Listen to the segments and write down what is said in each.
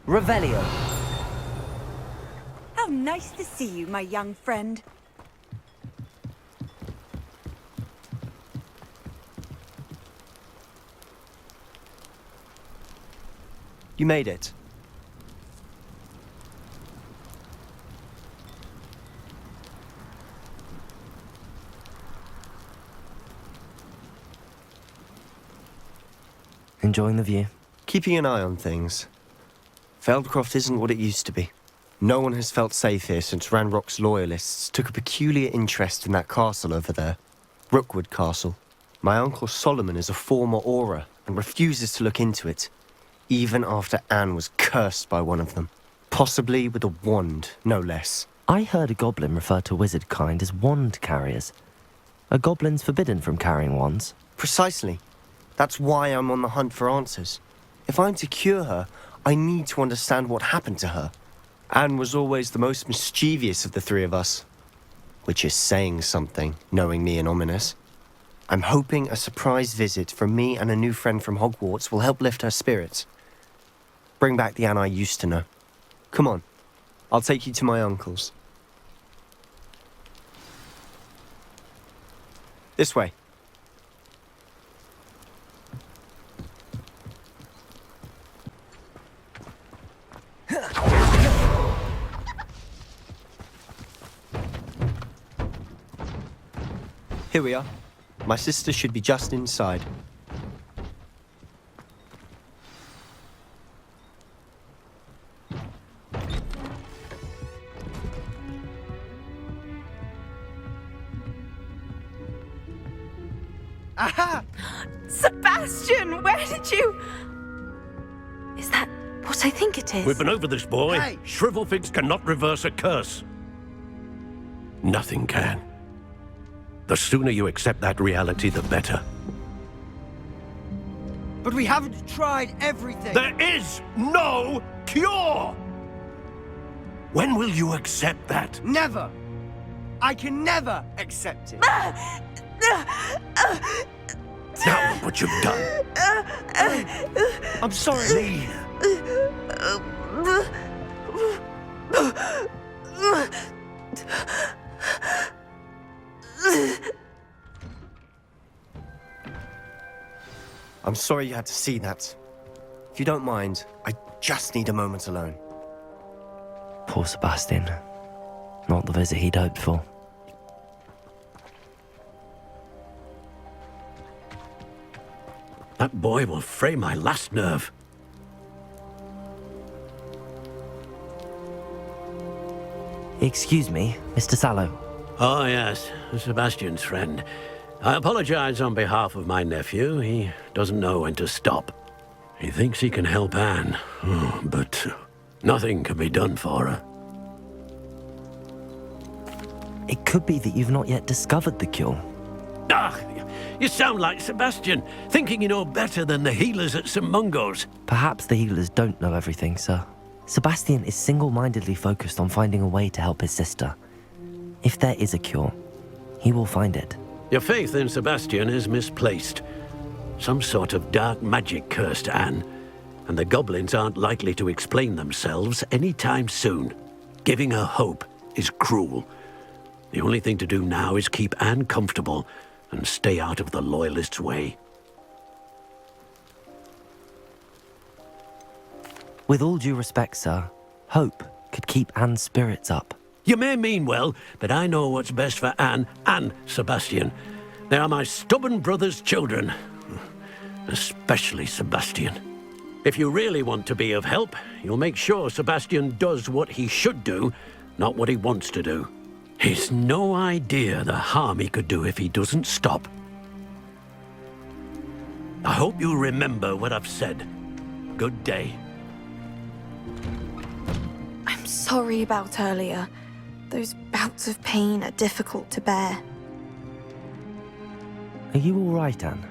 Revelio. How nice to see you, my young friend. You made it. Enjoying the view? Keeping an eye on things. Feldcroft isn't what it used to be. No one has felt safe here since Ranrock's loyalists took a peculiar interest in that castle over there. Rookwood Castle. My uncle Solomon is a former Auror and refuses to look into it, even after Anne was cursed by one of them. Possibly with a wand, no less. I heard a goblin refer to wizard kind as wand carriers. Are goblins forbidden from carrying wands? Precisely. That's why I'm on the hunt for answers. If I'm to cure her, I need to understand what happened to her. Anne was always the most mischievous of the three of us. Which is saying something, knowing me and Ominous. I'm hoping a surprise visit from me and a new friend from Hogwarts will help lift her spirits. Bring back the Anne I used to know. Come on, I'll take you to my uncle's. This way. Here we are. My sister should be just inside. Aha! Sebastian, where did you... Is that what I think it is? We've been over this, boy. Hey. Shrivelfigs cannot reverse a curse. Nothing can. The sooner you accept that reality, the better. But we haven't tried everything. There is no cure! When will you accept that? Never. I can never accept it. Now look what you've done. I'm sorry. Leave. I'm sorry you had to see that. If you don't mind, I just need a moment alone. Poor Sebastian. Not the visit he'd hoped for. That boy will fray my last nerve. Excuse me, Mr. Sallow. Oh, yes, Sebastian's friend. I apologize on behalf of my nephew. He doesn't know when to stop. He thinks he can help Anne, but nothing can be done for her. It could be that you've not yet discovered the cure. Ah, you sound like Sebastian, thinking you know better than the healers at St. Mungo's. Perhaps the healers don't know everything, sir. Sebastian is single-mindedly focused on finding a way to help his sister. If there is a cure, he will find it. Your faith in Sebastian is misplaced. Some sort of dark magic cursed Anne, and the goblins aren't likely to explain themselves anytime soon. Giving her hope is cruel. The only thing to do now is keep Anne comfortable and stay out of the Loyalists' way. With all due respect, sir, hope could keep Anne's spirits up. You may mean well, but I know what's best for Anne and Sebastian. They are my stubborn brother's children. Especially Sebastian. If you really want to be of help, you'll make sure Sebastian does what he should do, not what he wants to do. He's no idea the harm he could do if he doesn't stop. I hope you remember what I've said. Good day. I'm sorry about earlier. Those bouts of pain are difficult to bear. Are you all right, Anne?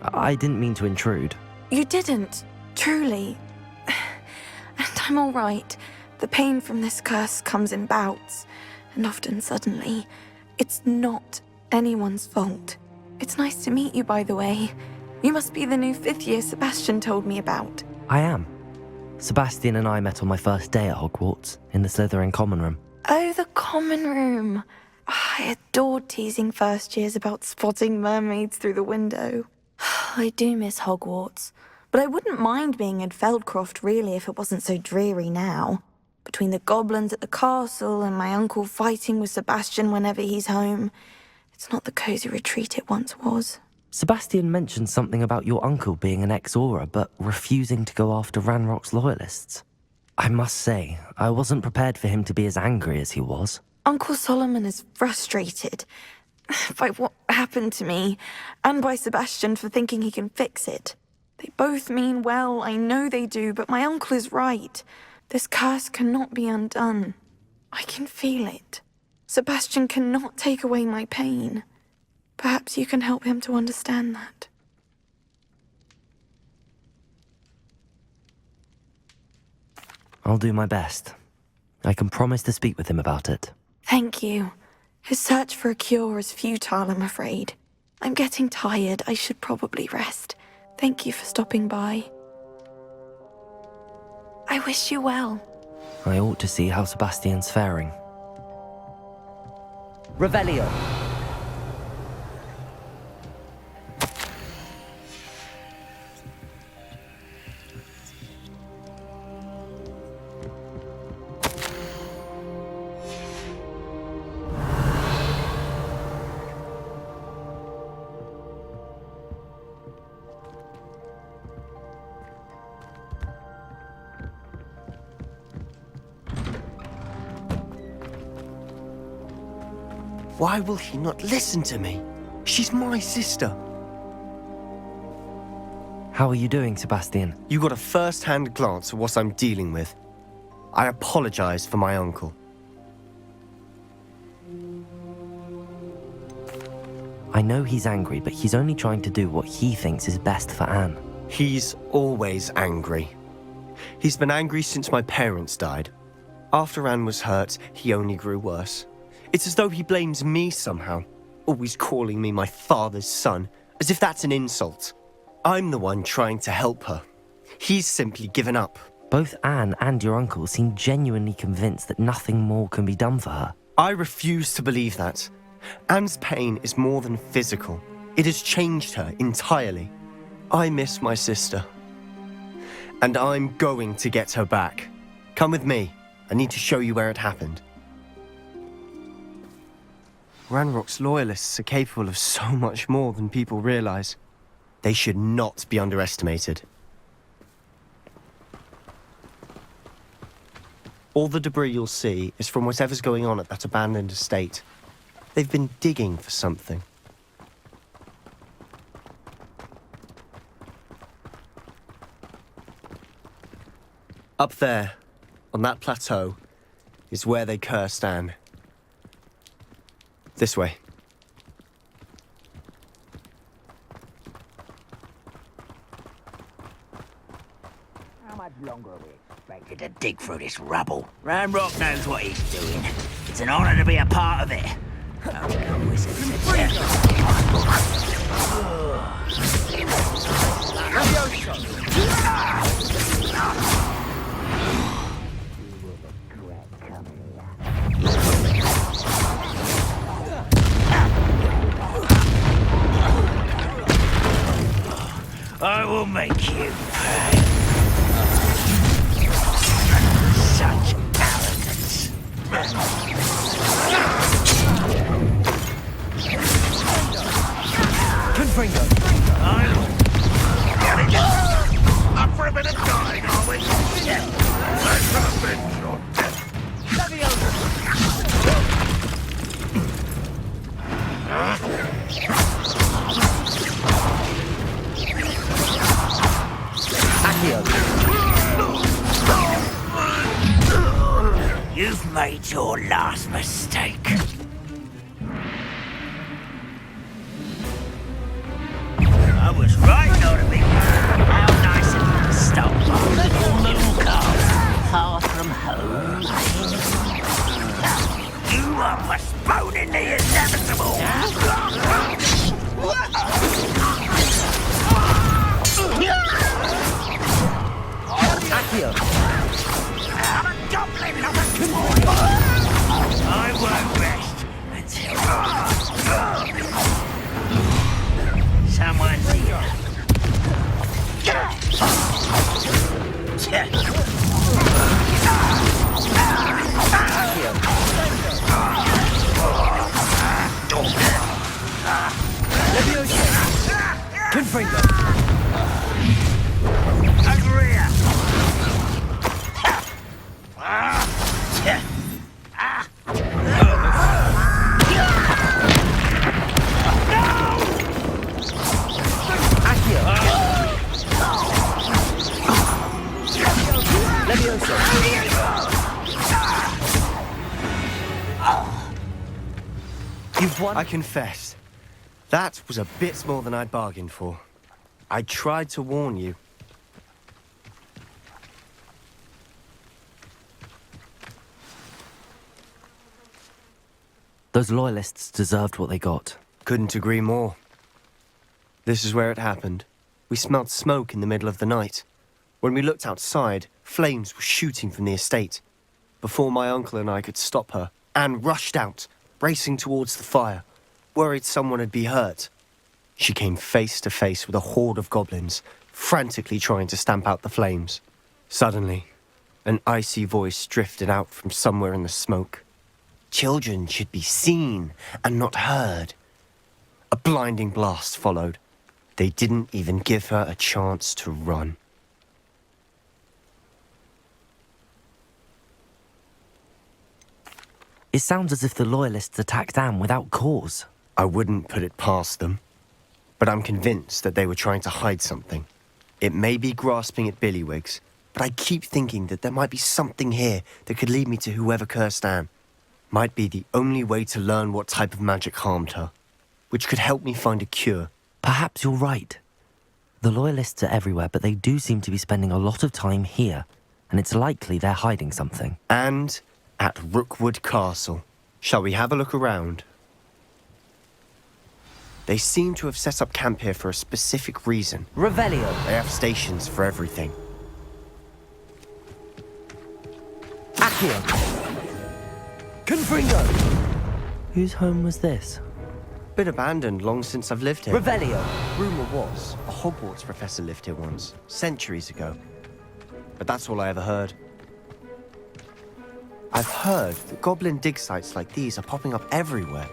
I didn't mean to intrude. You didn't, truly. And I'm all right. The pain from this curse comes in bouts, and often suddenly. It's not anyone's fault. It's nice to meet you, by the way. You must be the new 5th year Sebastian told me about. I am. Sebastian and I met on my first day at Hogwarts, in the Slytherin common room. Oh, the common room. I adored teasing first years about spotting mermaids through the window. I do miss Hogwarts, but I wouldn't mind being in Feldcroft really if it wasn't so dreary now. Between the goblins at the castle and my uncle fighting with Sebastian whenever he's home, it's not the cosy retreat it once was. Sebastian mentioned something about your uncle being an ex-Auror, but refusing to go after Ranrock's loyalists. I must say, I wasn't prepared for him to be as angry as he was. Uncle Solomon is frustrated by what happened to me, and by Sebastian for thinking he can fix it. They both mean well, I know they do, but my uncle is right. This curse cannot be undone. I can feel it. Sebastian cannot take away my pain. Perhaps you can help him to understand that. I'll do my best. I can promise to speak with him about it. Thank you. His search for a cure is futile, I'm afraid. I'm getting tired. I should probably rest. Thank you for stopping by. I wish you well. I ought to see how Sebastian's faring. Revelio. Why will he not listen to me? She's my sister. How are you doing, Sebastian? You got a first-hand glance at what I'm dealing with. I apologize for my uncle. I know he's angry, but he's only trying to do what he thinks is best for Anne. He's always angry. He's been angry since my parents died. After Anne was hurt, he only grew worse. It's as though he blames me somehow, always calling me my father's son, as if that's an insult. I'm the one trying to help her. He's simply given up. Both Anne and your uncle seem genuinely convinced that nothing more can be done for her. I refuse to believe that. Anne's pain is more than physical. It has changed her entirely. I miss my sister. And I'm going to get her back. Come with me. I need to show you where it happened. Ranrock's loyalists are capable of so much more than people realize. They should not be underestimated. All the debris you'll see is from whatever's going on at that abandoned estate. They've been digging for something. Up there, on that plateau, is where they cursed Anne. This way. How much longer are we expected to dig through this rubble? Ranrock knows what he's doing. It's an honor to be a part of it. I will make you pay. Such arrogance. Confringo. Up for a bit of dying, are we? Let's avenge your death. You've made your last mistake. I was right not to be mad. How nice of you to stop by. Little cars far from home. You are postponing the inevitable. I'm a goblin, not a boy. I won't rest until someone's here. Confringo! Agria! You've won. I confess, that was a bit more than I'd bargained for. I tried to warn you. Those loyalists deserved what they got. Couldn't agree more. This is where it happened. We smelled smoke in the middle of the night. When we looked outside, flames were shooting from the estate. Before my uncle and I could stop her, Anne rushed out, racing towards the fire, worried someone had been hurt. She came face to face with a horde of goblins, frantically trying to stamp out the flames. Suddenly, an icy voice drifted out from somewhere in the smoke. Children should be seen and not heard. A blinding blast followed. They didn't even give her a chance to run. It sounds as if the loyalists attacked Anne without cause. I wouldn't put it past them, but I'm convinced that they were trying to hide something. It may be grasping at billywhigs, but I keep thinking that there might be something here that could lead me to whoever cursed Anne. Might be the only way to learn what type of magic harmed her, which could help me find a cure. Perhaps you're right. The loyalists are everywhere, but they do seem to be spending a lot of time here, and it's likely they're hiding something. And at Rookwood Castle. Shall we have a look around? They seem to have set up camp here for a specific reason. Revelio! They have stations for everything. Accio! Confringo! Whose home was this? Been abandoned long since I've lived here. Revelio! Rumour was, a Hogwarts professor lived here once, centuries ago. But that's all I ever heard. I've heard that goblin dig sites like these are popping up everywhere.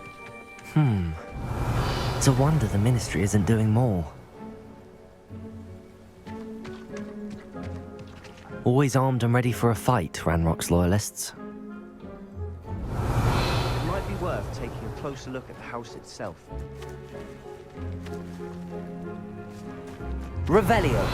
It's a wonder the Ministry isn't doing more. Always armed and ready for a fight, Ranrock's loyalists. It might be worth taking a closer look at the house itself. Revelio!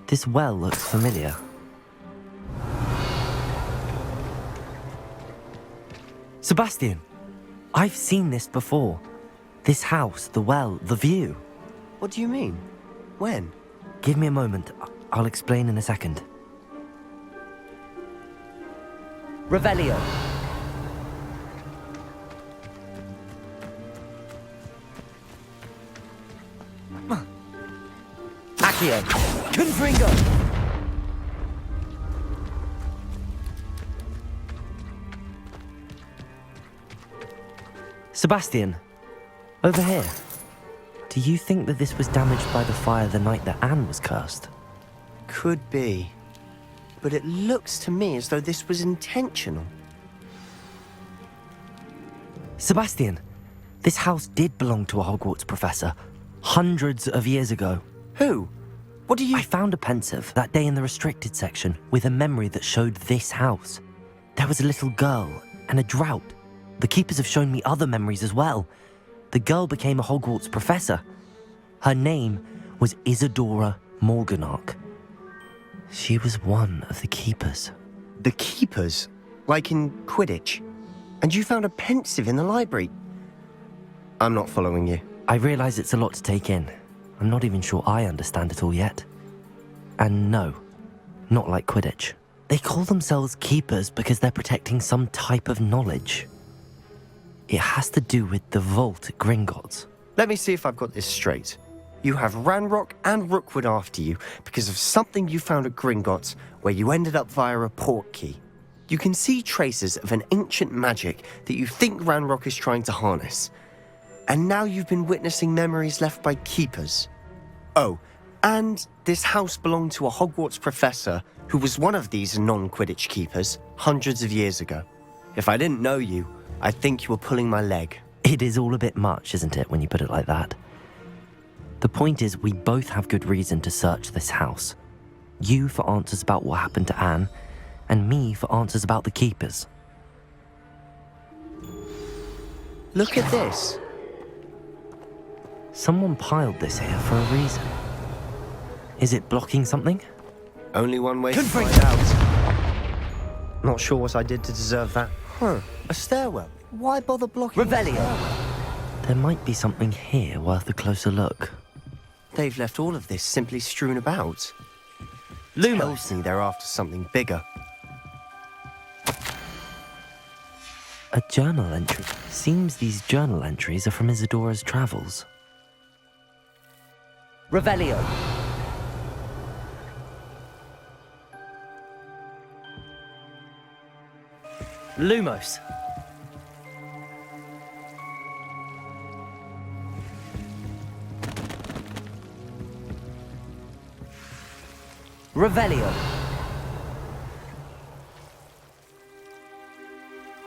This well looks familiar. Sebastian! I've seen this before. This house, the well, the view. What do you mean? When? Give me a moment. I'll explain in a second. Revelio! Accio! Confringo! Sebastian, over here. Do you think that this was damaged by the fire the night that Anne was cursed? Could be. But it looks to me as though this was intentional. Sebastian, this house did belong to a Hogwarts professor, hundreds of years ago. Who? What do you... I found a pensive that day in the restricted section with a memory that showed this house. There was a little girl and a drought. The keepers have shown me other memories as well. The girl became a Hogwarts professor. Her name was Isadora Morganach. She was one of the keepers. The keepers? Like in Quidditch? And you found a pensive in the library? I'm not following you. I realize it's a lot to take in. I'm not even sure I understand it all yet. And no, not like Quidditch. They call themselves keepers because they're protecting some type of knowledge. It has to do with the vault at Gringotts. Let me see if I've got this straight. You have Ranrock and Rookwood after you because of something you found at Gringotts where you ended up via a port key. You can see traces of an ancient magic that you think Ranrock is trying to harness. And now you've been witnessing memories left by keepers. Oh, and this house belonged to a Hogwarts professor who was one of these non-Quidditch keepers hundreds of years ago. If I didn't know you, I'd think you were pulling my leg. It is all a bit much, isn't it, when you put it like that? The point is, we both have good reason to search this house. You for answers about what happened to Anne, and me for answers about the keepers. Look at this. Someone piled this here for a reason. Is it blocking something? Only one way to find out. Not sure what I did to deserve that. A stairwell. Why bother blocking? There might be something here worth a closer look. They've left all of this simply strewn about. Tells me they're after something bigger. A journal entry. Seems these journal entries are from Isadora's travels. Revelio. Lumos. Revelio.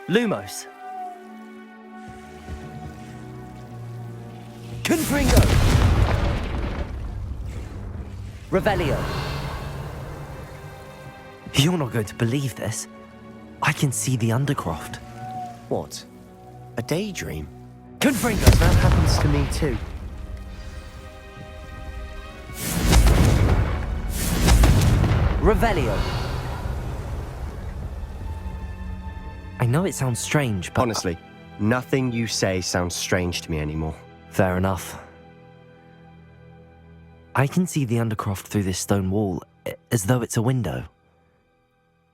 Lumos. Confringo. Revelio. You're not going to believe this. I can see the Undercroft. What? A daydream? Confringo. That happens to me too. Revelio. I know it sounds strange, but... Honestly, nothing you say sounds strange to me anymore. Fair enough. I can see the Undercroft through this stone wall, as though it's a window.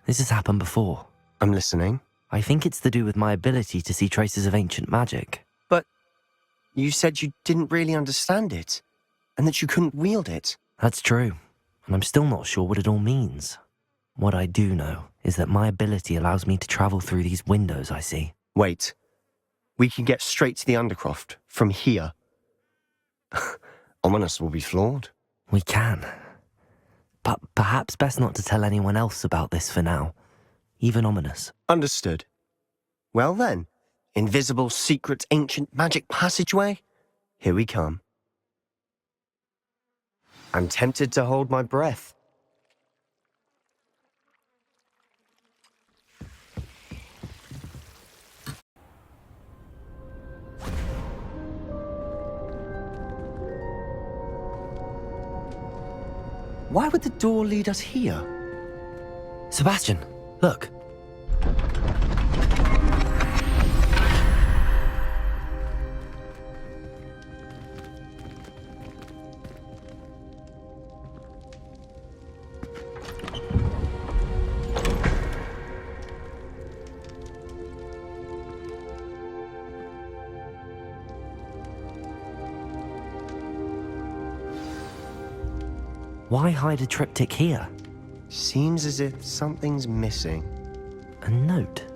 This has happened before. I'm listening. I think it's to do with my ability to see traces of ancient magic. But you said you didn't really understand it, and that you couldn't wield it. That's true, and I'm still not sure what it all means. What I do know is that my ability allows me to travel through these windows I see. Wait. We can get straight to the Undercroft from here. Ominous will be flawed. We can. But perhaps best not to tell anyone else about this for now. Even Ominous. Understood. Well then, invisible, secret, ancient magic passageway? Here we come. I'm tempted to hold my breath. Why would the door lead us here? Sebastian, look. Why hide a triptych here? Seems as if something's missing. A note.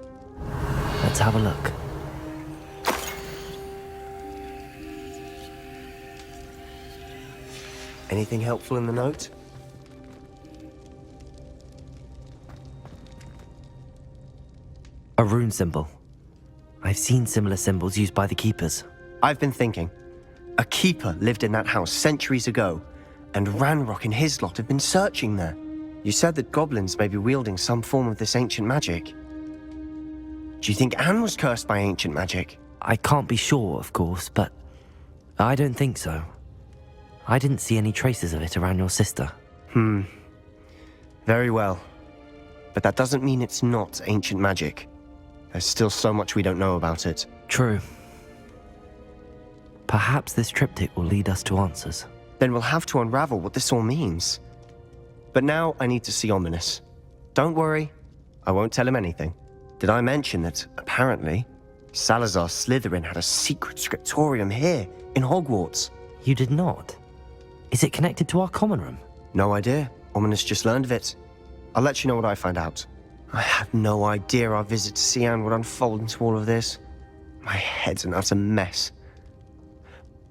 Let's have a look. Anything helpful in the note? A rune symbol. I've seen similar symbols used by the keepers. I've been thinking. A keeper lived in that house centuries ago, and Ranrock and his lot have been searching there. You said that goblins may be wielding some form of this ancient magic. Do you think Anne was cursed by ancient magic? I can't be sure, of course, but I don't think so. I didn't see any traces of it around your sister. Very well. But that doesn't mean it's not ancient magic. There's still so much we don't know about it. True. Perhaps this triptych will lead us to answers. Then we'll have to unravel what this all means. But now I need to see Ominous. Don't worry, I won't tell him anything. Did I mention that, apparently, Salazar Slytherin had a secret scriptorium here, in Hogwarts. You did not? Is it connected to our common room? No idea. Ominous just learned of it. I'll let you know what I find out. I had no idea our visit to Cian would unfold into all of this. My head's an utter mess.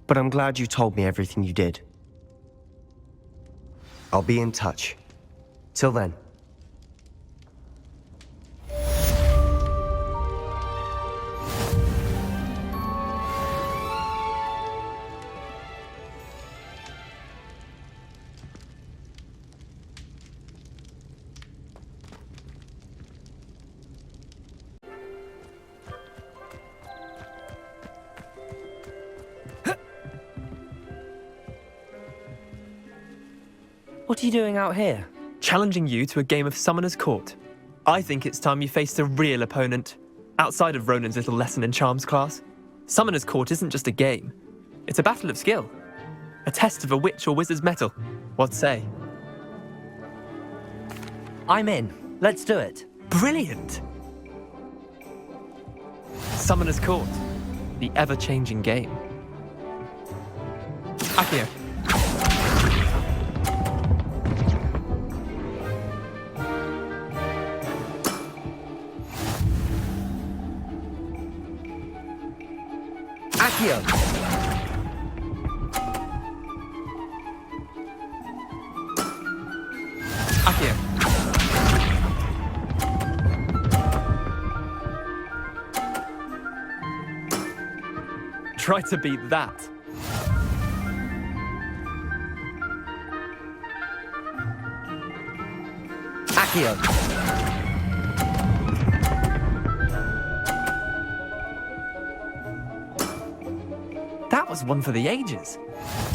But I'm glad you told me everything you did. I'll be in touch. Till then. What are you doing out here? Challenging you to a game of Summoner's Court. I think it's time you faced a real opponent, outside of Ronan's little lesson in charms class. Summoner's Court isn't just a game. It's a battle of skill. A test of a witch or wizard's mettle. What say? I'm in. Let's do it. Brilliant! Summoner's Court. The ever-changing game. Accio. Accio! Accio. Try to beat that. Accio! That was one for the ages.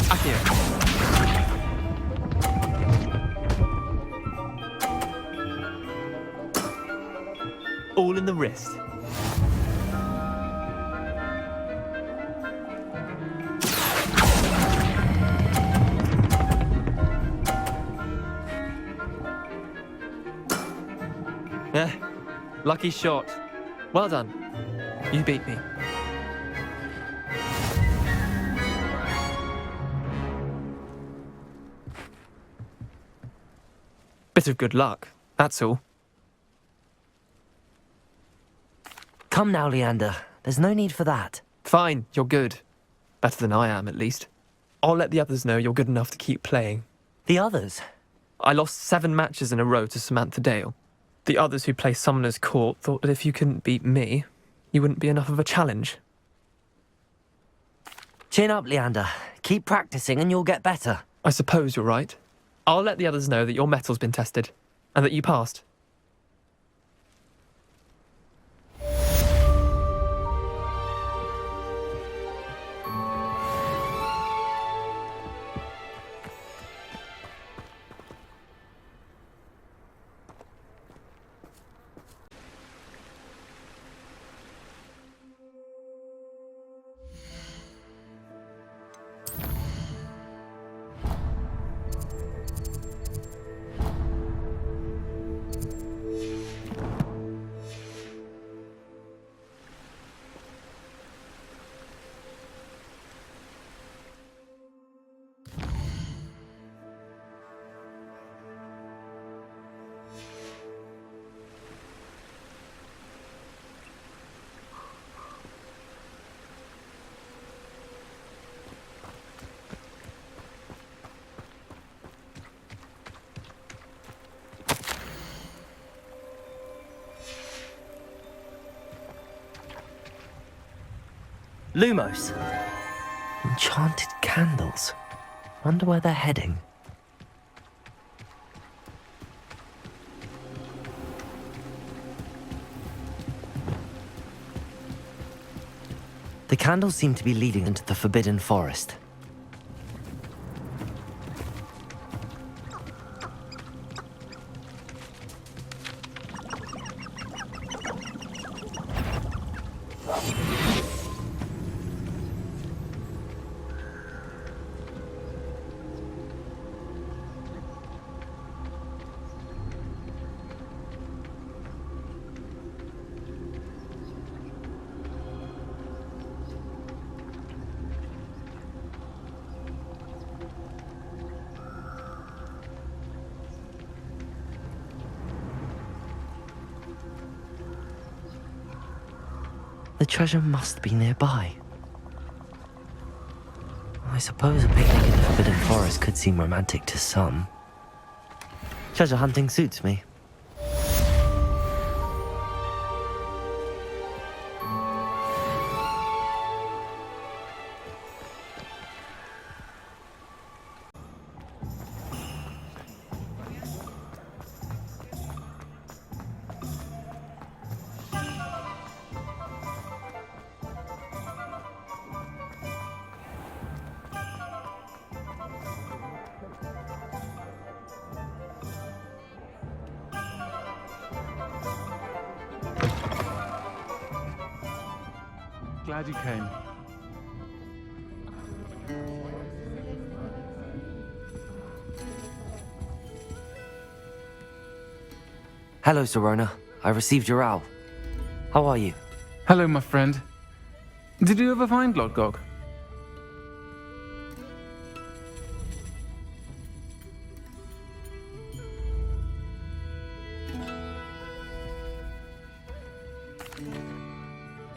Accio. All in the wrist. Lucky shot. Well done. You beat me. Bit of good luck, that's all. Come now, Leander. There's no need for that. Fine, you're good. Better than I am, at least. I'll let the others know you're good enough to keep playing. The others? I lost 7 matches in a row to Samantha Dale. The others who play Summoner's Court thought that if you couldn't beat me, you wouldn't be enough of a challenge. Chin up, Leander. Keep practicing and you'll get better. I suppose you're right. I'll let the others know that your metal's been tested, and that you passed. Lumos. Enchanted candles. Wonder where they're heading. The candles seem to be leading into the Forbidden Forest. The treasure must be nearby. I suppose a picnic in the Forbidden Forest could seem romantic to some. Treasure hunting suits me. Glad you came. Hello, Serona. I received your owl. How are you? Hello, my friend. Did you ever find Lodgok?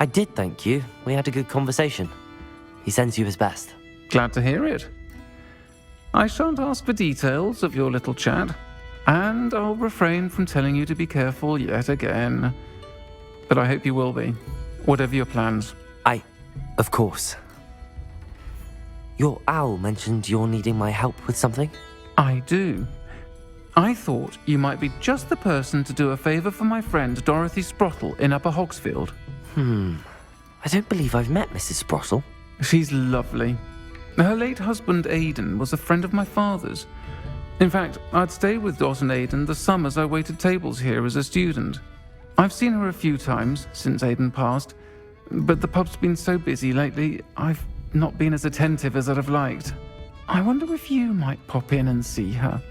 I did, thank you. We had a good conversation. He sends you his best. Glad to hear it. I shan't ask for details of your little chat, and I'll refrain from telling you to be careful yet again. But I hope you will be, whatever your plans. Of course. Your owl mentioned you're needing my help with something? I do. I thought you might be just the person to do a favor for my friend Dorothy Sprottle in Upper Hogsfield. I don't believe I've met Mrs. Sprottle. She's lovely. Her late husband Aidan was a friend of my father's. In fact, I'd stayed with Dot and Aidan the summers I waited tables here as a student. I've seen her a few times since Aidan passed, but the pub's been so busy lately, I've not been as attentive as I'd have liked. I wonder if you might pop in and see her.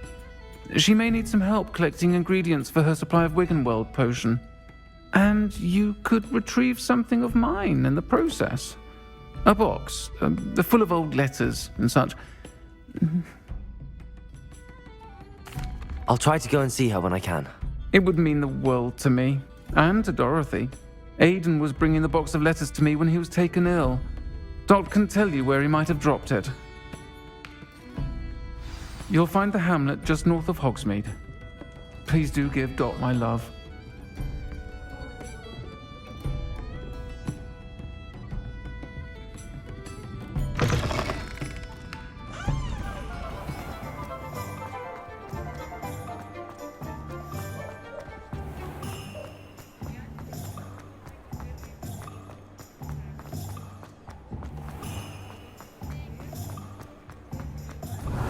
She may need some help collecting ingredients for her supply of Wiggenweld potion. And you could retrieve something of mine in the process. A box, full of old letters and such. I'll try to go and see her when I can. It would mean the world to me, and to Dorothy. Aidan was bringing the box of letters to me when he was taken ill. Dot can tell you where he might have dropped it. You'll find the hamlet just north of Hogsmeade. Please do give Dot my love.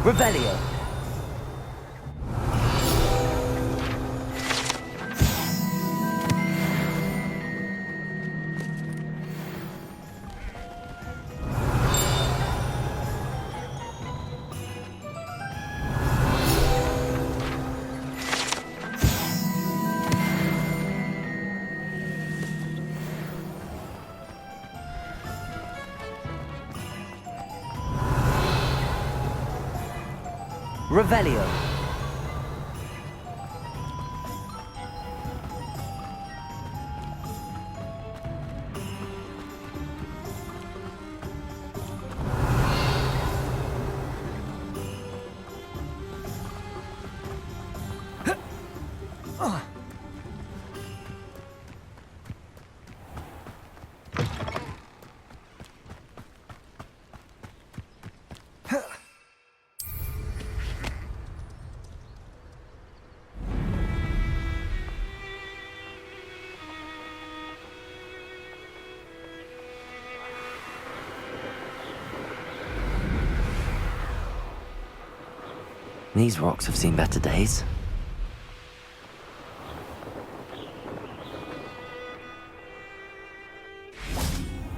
Revelio. Revelio. These rocks have seen better days.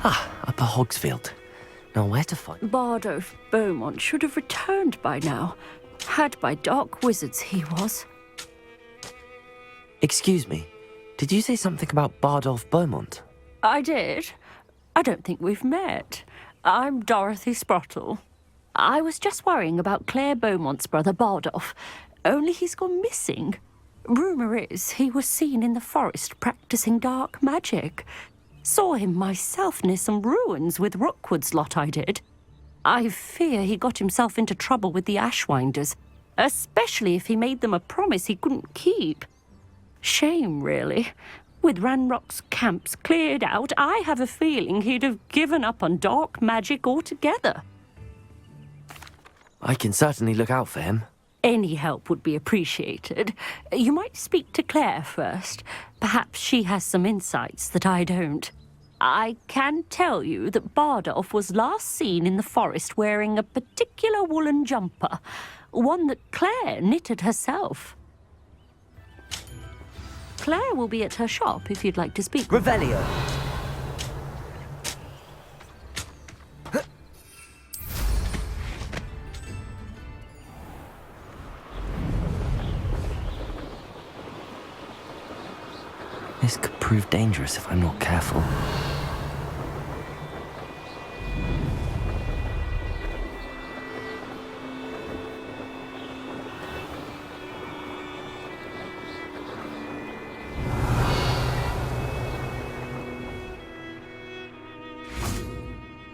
Upper Hogsfield. Now where to find... Bardolph Beaumont should have returned by now. Had by dark wizards he was. Excuse me, did you say something about Bardolph Beaumont? I did. I don't think we've met. I'm Dorothy Sprottle. I was just worrying about Claire Beaumont's brother Bardolph, only he's gone missing. Rumour is he was seen in the forest practicing dark magic. Saw him myself near some ruins with Rookwood's lot, I did. I fear he got himself into trouble with the Ashwinders, especially if he made them a promise he couldn't keep. Shame, really. With Ranrock's camps cleared out, I have a feeling he'd have given up on dark magic altogether. I can certainly look out for him. Any help would be appreciated. You might speak to Claire first. Perhaps she has some insights that I don't. I can tell you that Bardolph was last seen in the forest wearing a particular woolen jumper, one that Claire knitted herself. Claire will be at her shop if you'd like to speak. Revelio. This could prove dangerous if I'm not careful.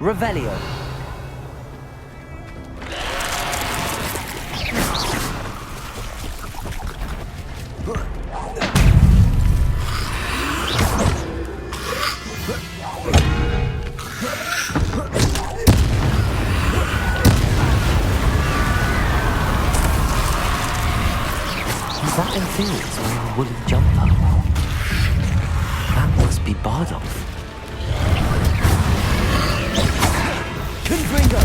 Revelio. That in theory is wearing a woolly jumper. That must be Bardolph. Confringo!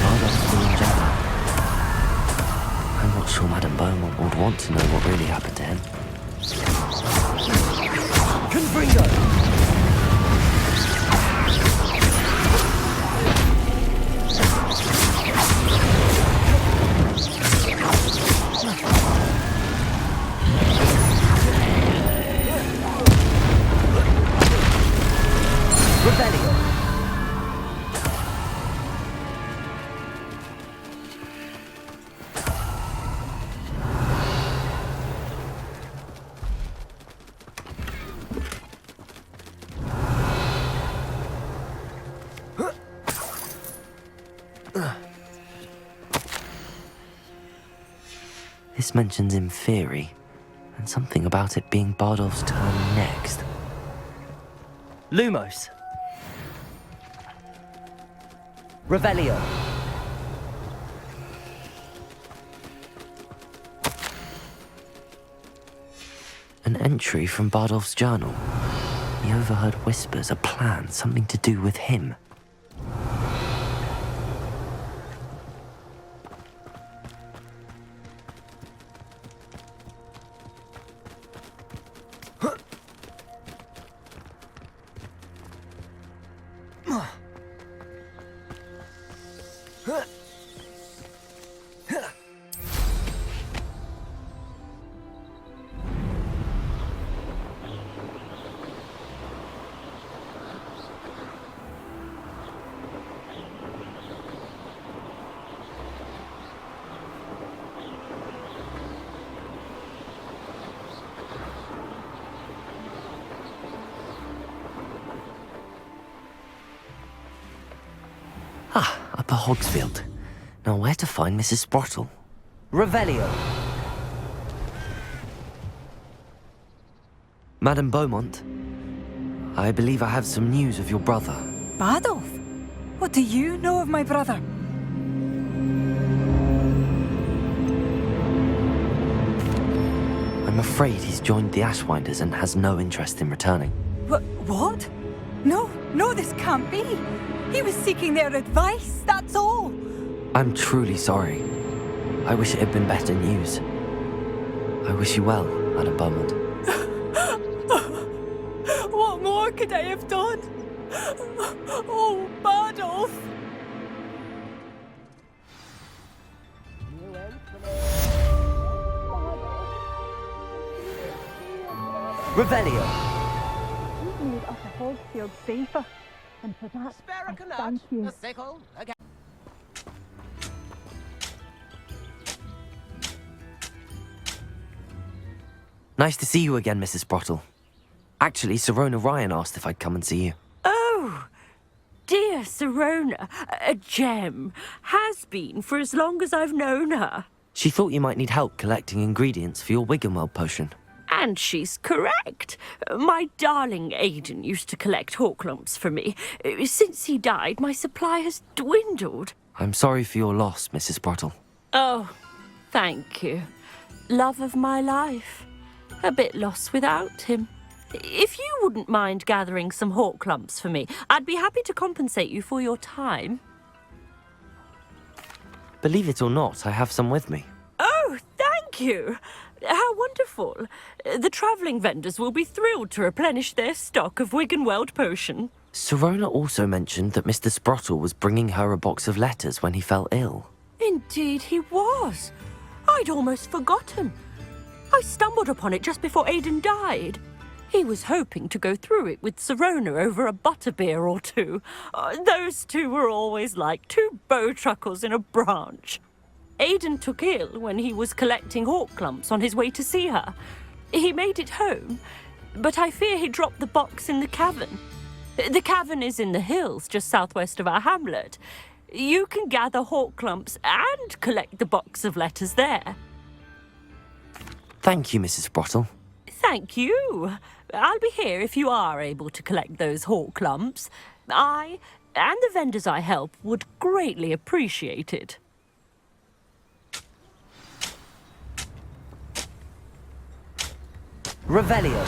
Bardolph's woolen jumper. I'm not sure Madame Beaumont would want to know what really happened to him. Confringo! This mentions Inferi, and something about it being Bardolph's turn next. Lumos. Revelio. An entry from Bardolph's journal. He overheard whispers, a plan, something to do with him. Upper Hogsfield. Now where to find Mrs. Sprottle? Revelio. Madame Beaumont, I believe I have some news of your brother. Bardolph? What do you know of my brother? I'm afraid he's joined the Ashwinders and has no interest in returning. What? No, this can't be. He was seeking their advice, that's all. I'm truly sorry. I wish it had been better news. I wish you well, Madame Beaumont. What more could I have done? Oh, Bardolph! Revelio. You've made Upper Hogsfield safer, and for that, I thank you. Nice to see you again, Mrs. Sprottle. Actually, Sirona Ryan asked if I'd come and see you. Oh, dear Sirona, a gem. Has been for as long as I've known her. She thought you might need help collecting ingredients for your Wiggenweld potion. And she's correct. My darling Aidan used to collect hawklumps for me. Since he died, my supply has dwindled. I'm sorry for your loss, Mrs. Sprottle. Oh, thank you. Love of my life. A bit lost without him. If you wouldn't mind gathering some hawklumps for me, I'd be happy to compensate you for your time. Believe it or not, I have some with me. Oh, thank you. How wonderful. The travelling vendors will be thrilled to replenish their stock of Wiggenweld potion. Sirona also mentioned that Mr. Sprottle was bringing her a box of letters when he fell ill. Indeed he was. I'd almost forgotten. I stumbled upon it just before Aidan died. He was hoping to go through it with Sirona over a butterbeer or two. Those two were always like two bowtruckles in a branch. Aidan took ill when he was collecting hawklumps on his way to see her. He made it home, but I fear he dropped the box in the cavern. The cavern is in the hills just southwest of our hamlet. You can gather hawklumps and collect the box of letters there. Thank you, Mrs. Sprottle. Thank you. I'll be here if you are able to collect those hawklumps. I and the vendors I help would greatly appreciate it. Revelio.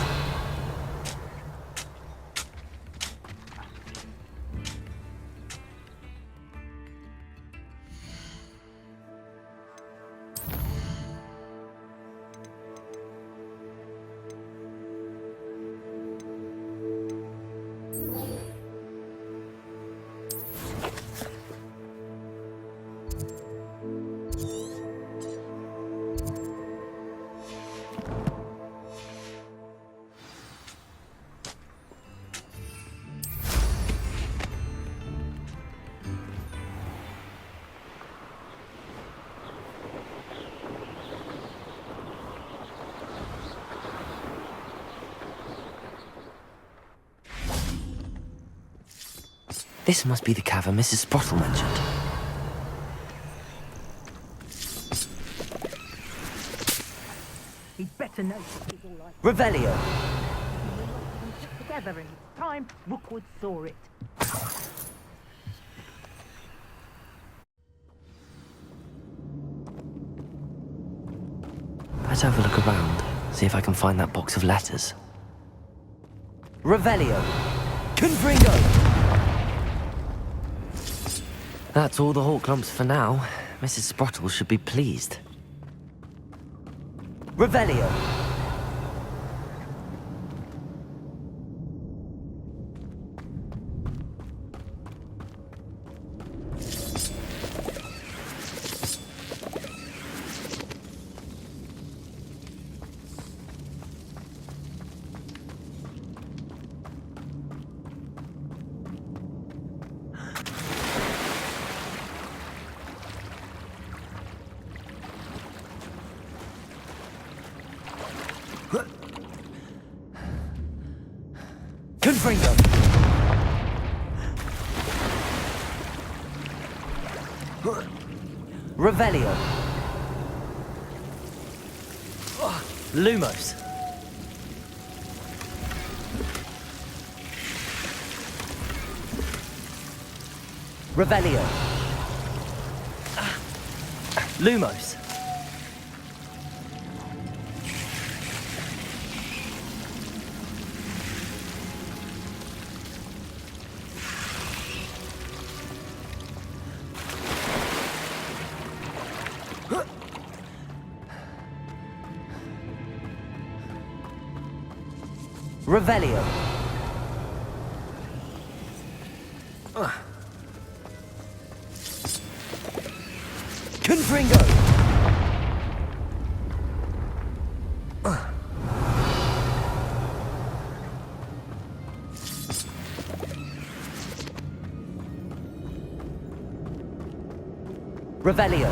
This must be the cavern Mrs. Sprottle mentioned. He'd better know he's all right. Revelio. Together in his time, Rookwood saw it. Let's have a look around, see if I can find that box of letters. Revelio. Confringo. That's all the hawklumps for now. Mrs. Sprottle should be pleased. Revelio. Confringo. Revelio. Lumos. Revelio. Lumos. Revelio. Confringo. Revelio.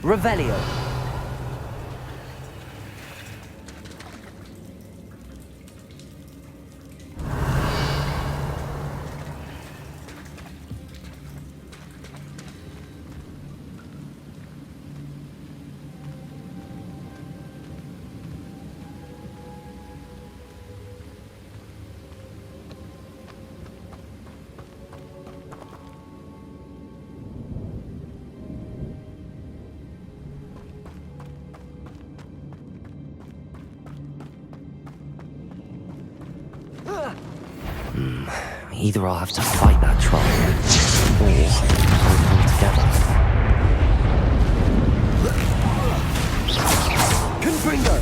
Revelio. Either I'll have to fight that troll, or I'll pull together. Confringo!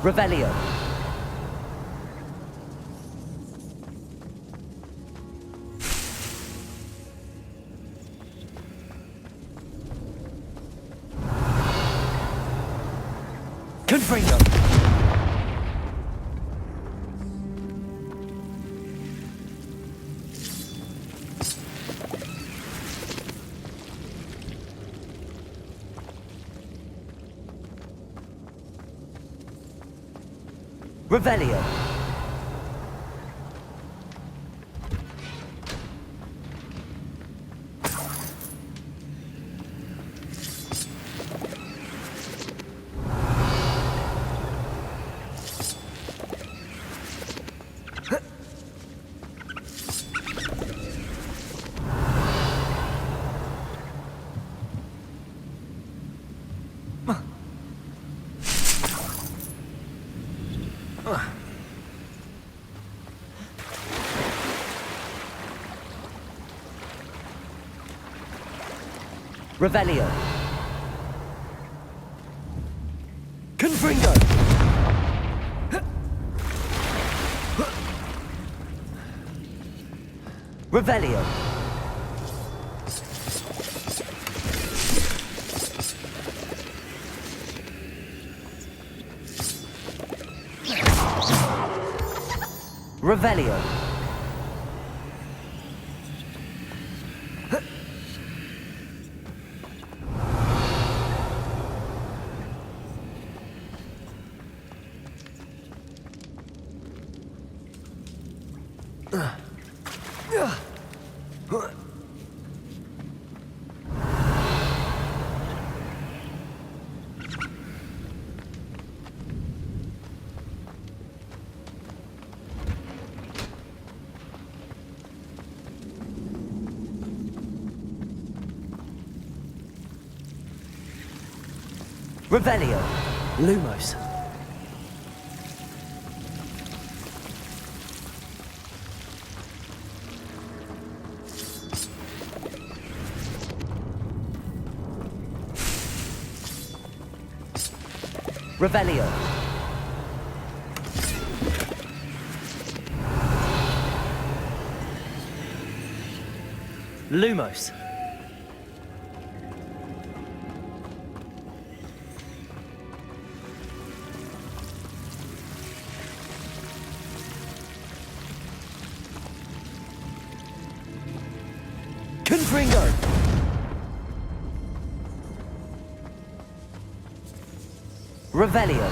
Revelio. Confringo! Revelio. Revelio. Confringo! Revelio. Revelio. Revelio. Lumos. Revelio. Lumos. Confringo. Revelio.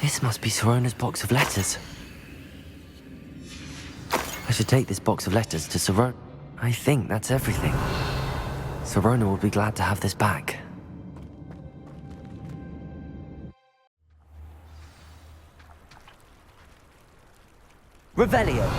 This must be Sirona's box of letters. I should take this box of letters to Sirona. I think that's everything. Sirona will be glad to have this back. Revelio.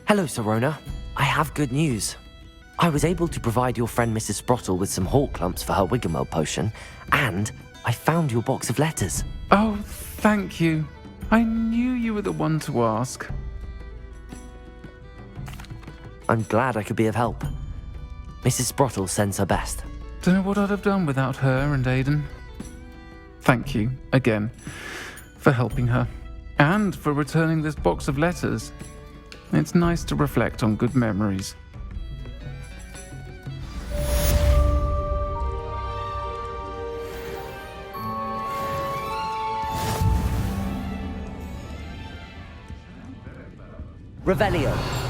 Hello, Sirona. I have good news. I was able to provide your friend Mrs. Sprottle with some hawk clumps for her Wiggenweld potion, and I found your box of letters. Oh, thank you. I knew you were the one to ask. I'm glad I could be of help. Mrs. Sprottle sends her best. Don't know what I'd have done without her and Aidan. Thank you, again, for helping her, and for returning this box of letters. It's nice to reflect on good memories. Revelio.